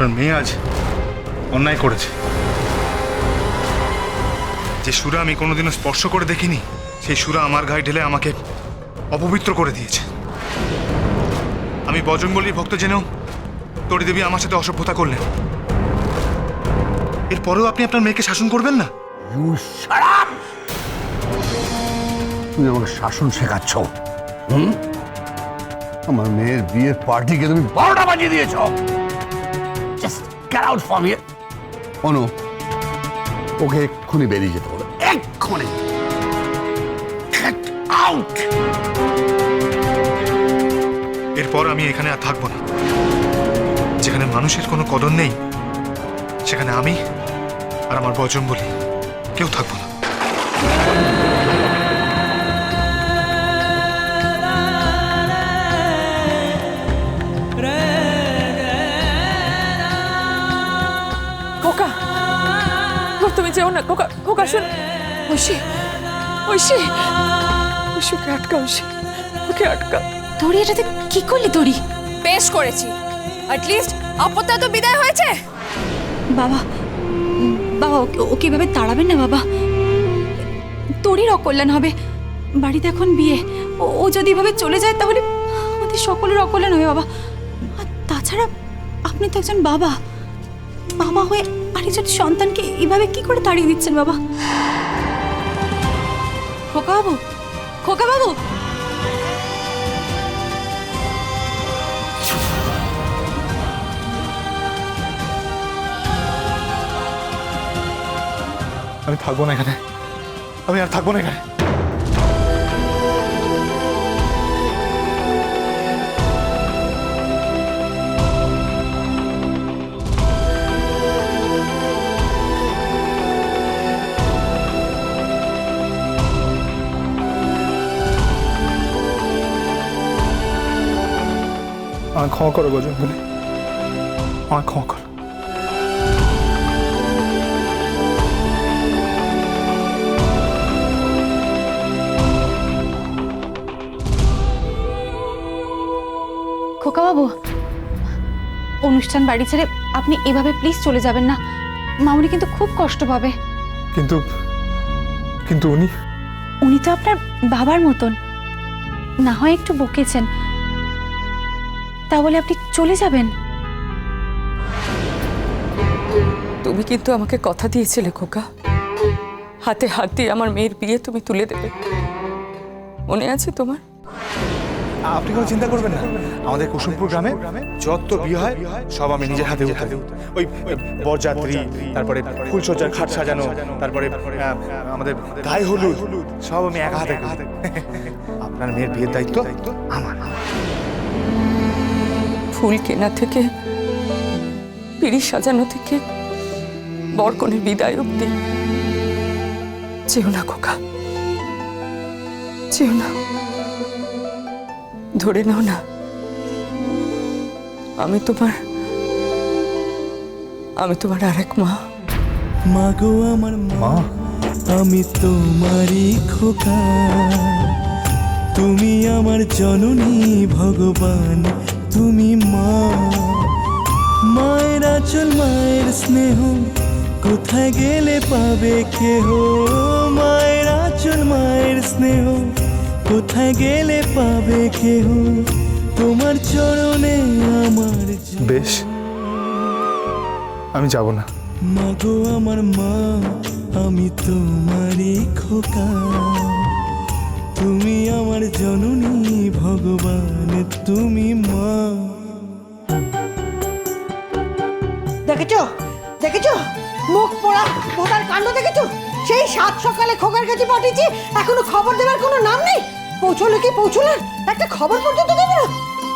আপনার মেয়ে আজ অন্যায় করেছে। যে সুরা আমি কোনোদিনও স্পর্শ করে দেখিনি, সেই সুরা আমার গায়ে ঢেলে আমাকে অপবিত্র করে দিয়েছে। আমি বজরংবলীর ভক্ত জেনেও তরি দেবী আমার সাথে অসভ্যতা করলেন। এরপরেও আপনি আপনার মেয়েকে শাসন করবেন না? তুমি আমাকে শাসন শেখাচ্ছ? আমার মেয়ের বিয়ের পার্টিকে তুমি 12টা বাজিয়ে দিয়েছ। Just get out from here. Anu, okay এক্ষুনি বেরিয়ে যেতে হবে, এক্ষুনি। Get out. এরপর আমি এখানে আর থাকবো না। যেখানে মানুষের কোনো কদর নেই, সেখানে আমি আর আমার বজরংবলী কেউ থাকবো না। খোকা, তুমি যেও না খোকা। খোকা শোন, ঐশী, ঐশী, ঐশীকে আটকা, ঐশী ওকে আটকা। তোরি এটাতে কি করলি তোরি? বেশ করেছি, অ্যাটলিস্ট আপত্তি তো বিদায় হয়েছে। বাবা, বাবা ওকে এভাবে তাড়াবেন না বাবা। তোরই অকল্যাণ হবে। বাড়িতে এখন বিয়ে, ও যদি এভাবে চলে যায় তাহলে আমাদের সকলের অকল্যাণ হবে বাবা। আর তাছাড়া আপনি তো একজন বাবা, বাবা হয়ে আরেকজন সন্তানকে এভাবে কি করে তাড়িয়ে দিচ্ছেন বাবা? খোকা বাবু, খোকা বাবু, আমি থাকবো না এখানে, আমি আর থাকবো না এখানে। আমায় ক্ষমা করো বজরংবলী, আমায় ক্ষমা করো। খোকা বাবু, অনুষ্ঠান বাড়ি ছেড়ে আপনি এভাবে প্লিজ চলে যাবেন না। মামুনি কিন্তু খুব কষ্ট পাবে। কিন্তু কিন্তু উনি তো আপনার বাবার মতন, না হয় একটু বকেছেন, তাহলে আপনি চলে যাবেন? তুমি কিন্তু আমাকে কথা দিয়েছিলে খোকা, হাতে হাত দিয়ে আমার মেয়ের বিয়ে তুমি তুলে দেবে, মনে আছে তোমার? আপনি কোনো চিন্তা করবেন না। আমাদের কুসুমপুর গ্রামে যত বিয়ে হয় সব আমি নিজের হাতে উঠাই। ওই বরযাত্রী, তারপরে ফুলসজ্জার খাট সাজানো, তারপরে আমাদের গায়ে হলুদ, সব আমি একা হাতে করি। আপনার মেয়ের বিয়ের দায়িত্ব আমার। ফুল কেনা থেকে, পিঁড়ি সাজানো থেকে, বরকনের বিদায় অব্দি। যেও না খোকা, যেও না। ধরে নাও না, আমি তোমার আরেক মা। মাগো আমার মা, আমি তোমারই খোকা। তুমি আমার জননী ভগবান, তুমি মা। মায়ের আঁচল, মায়ের স্নেহ কোথায় গেলে পাবে কেহ। মায়ের আঁচল, মায়ের স্নেহ কোথায় গেলে পাবে কেহ। তোমার চরণে আমার বেশ, আমি যাব না। মাগো আমার মা, আমি তোমারই খোকা। তুমি আমার জননী ভগবান, তুমি মা। দেখেছো দেখেছো মুখ পোড়া বোধার কাণ্ড দেখেছো? সেই 7 সকালে খোকার কাছে পাঠিয়েছি, এখনো খবর দেওয়ার কোনো নাম নেই। পৌঁছলো কি পৌঁছলেন, একটা খবর পর্যন্ত দেবে না।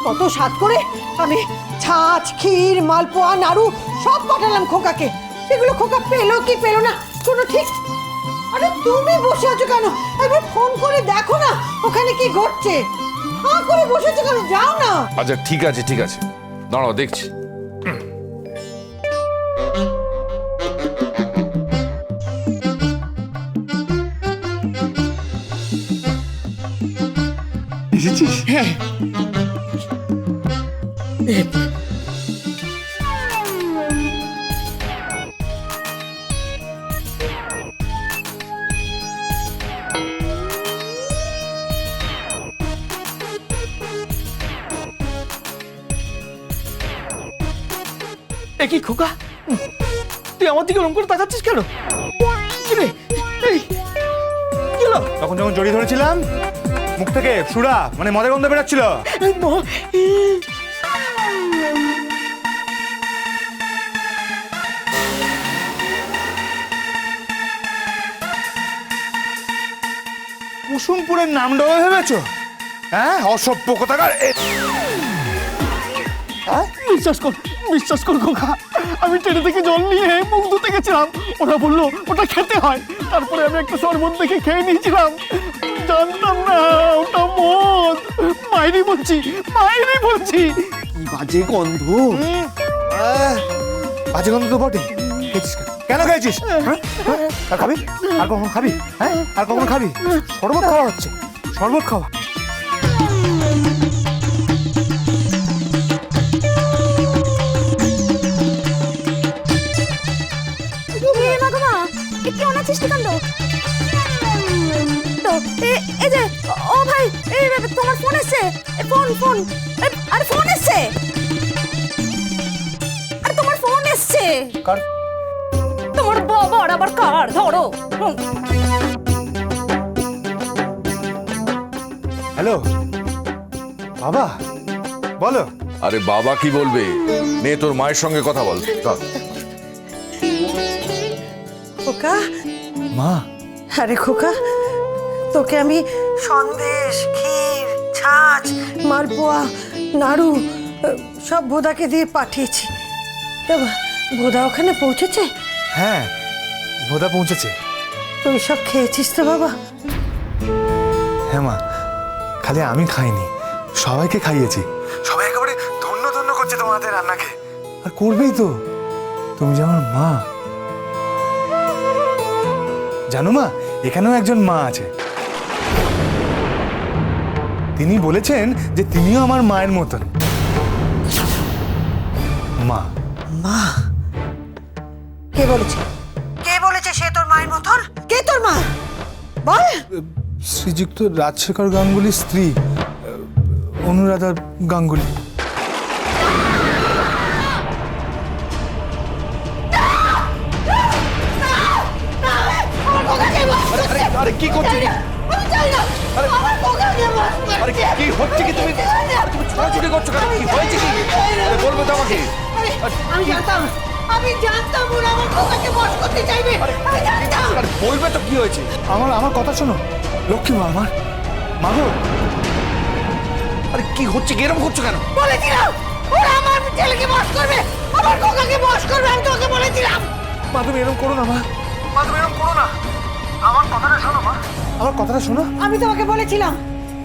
কত স্বাদ করে আমি ছাঁচ, ক্ষীর, মালপোয়া, নাড়ু সব পাঠালাম খোকাকে। সেগুলো খোকা পেলো কি পেলো না কোনো ঠিক। আরে তুমি বসে আছো কেন? একবার ফোন করে দেখো না ওখানে কি ঘটছে। হাঁ করে বসেছো কেন? যাও না। আচ্ছা ঠিক আছে, ঠিক আছে, দাঁড়াও দেখছি। এসেছিস? হ্যাঁ, এ কি খোকা, তুই আমার দিকে ওরকম করে তাকাচ্ছিস কেন? কি রে? এই, কি হলো? তখন যখন জড়িয়ে ধরেছিলাম মুখ থেকে সুরা মানে মদের গন্ধ বেরোচ্ছিল। এই মা, কুসুমপুরের নাম ডোবে ভেবেছো? হ্যাঁ, অসভ্য কোথাকার। বিশ্বাস কর খোকা, আমি ট্রেনে থেকে জল নিয়ে মুখ ধুতে গেছিলাম, ওরা বললো ওটা খেতে হয়, তারপরে আমি একটা শরবত দেখে খেয়ে নিয়েছিলাম, জানতাম না ওটা মদ। মাইরি বলছি কি বাজে গন্ধ। বাজে গন্ধ তো বটে। খেয়েছিস কেন? কেন খেয়েছিস? হ্যাঁ? আর খাবি? আর কখন খাবি? হ্যাঁ, আর কখন খাবি? শরবত খাওয়া হচ্ছে, শরবত খাওয়া। কি অনাচিষ্টি কাণ্ড তো এই যে ও ভাই, এই তোমার ফোন এসছে, ফোন আরে ফোন এসছে, আরে তোমার ফোন এসছে। কার? তোমার বাবার আবার কার? ধরো। হ্যালো বাবা, বলো। আরে বাবা কি বলবে, নে তোর মায়ের সঙ্গে কথা বল। চল। খোকা, মা, আরে খোকা, তোকে আমি সন্দেশ, ক্ষীর, ছাঁচ, মালপোয়া, নাড়ু সব ভোদাকে দিয়ে পাঠিয়েছি। তা ভোদা ওখানে পৌঁছেছে? হ্যাঁ ভোদা পৌঁছেছে। তুই সব খেয়েছিস তো বাবা? হ্যাঁ মা, খালি আমি খাইনি, সবাইকে খাইয়েছি। সবাই একেবারে ধন্য ধন্য করছে তোমাদের রান্নাকে। আর করবেই তো, তুমি যে আমার মা। জানো মা, এখানেও একজন মা আছে। তিনি বলেছেন যে তিনিও আমার মায়ের মতন। মা। মা? কে বলেছে? কে বলেছে সে তোর মায়ের মতন? কে তোর মা বল? শ্রীযুক্ত রাজশেখর গাঙ্গুলির স্ত্রী অনুরাধা গাঙ্গুলি। আরে কি করছিস? আরে কি হচ্ছে কি? তুমি ছোটাছুটি করছো কেন? কি হয়েছে কি? বলবে তো আমাকে। আমি জানতাম ওরা আমার খোকাকে বশ করতে চাইবে। আমি জানতাম। আরে বলবে তো কি হয়েছে? আমার কথা শোনো লক্ষ্মী মা, আমার মা গো। আরে কি হচ্ছে কি? এরকম করছো কেন? বলেছিলাম ওরা আমার ছেলেকে বশ করবে, আমার খোকাকে বশ করবে, আমি তোকে বলেছিলাম। মা তুমি এরকম করো না, মা তুমি এরকম করো না। আমার কথাটা শোনো মা, আমার কথাটা শোনো। আমি তোমাকে বলেছিলাম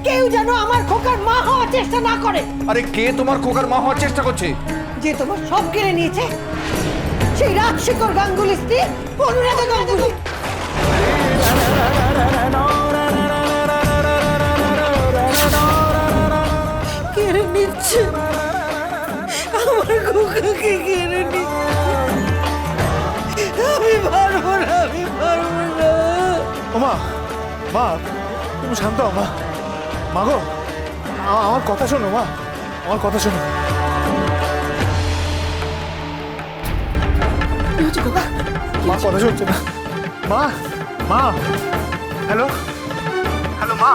কেউ যেন আমার খোকার মা হওয়ার চেষ্টা না করে। আরে কে তোমার খোকার মা হওয়ার চেষ্টা করছে? যে তোমার সব কেড়ে নিয়েছে, সেই রাজশেখর গাঙ্গুলি স্ত্রী অনুরাধা গাঙ্গুলি। কেড়ে নিচ্ছে আমার খোকাকে, কেড়ে নিচ্ছে। আমি পারবো না, আমি পারবো না। ও মা, মা তুমি শান্ত হও মা। মা গো, আমার কথা শোনো মা, আমার কথা শোনো। মা কথা শুনছে না। মা, মা, হ্যালো হ্যালো মা,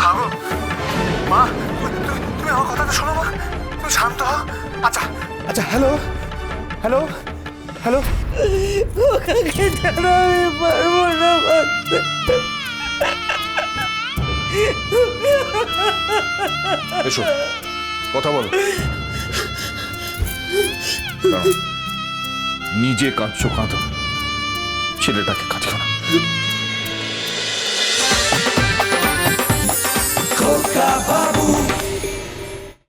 খাবো মা, তুমি আমার কথাটা শোনো মা, তুমি শান্ত হও। আচ্ছা আচ্ছা, হ্যালো হ্যালো হ্যালো। খোকাকে ছাড়া আমি পারবো না বাঁচতে। এসো কথা বলো। নিজে কাঁদছো কাঁদো, ছেলেটাকে কাঁদিও না। খোকা বাবু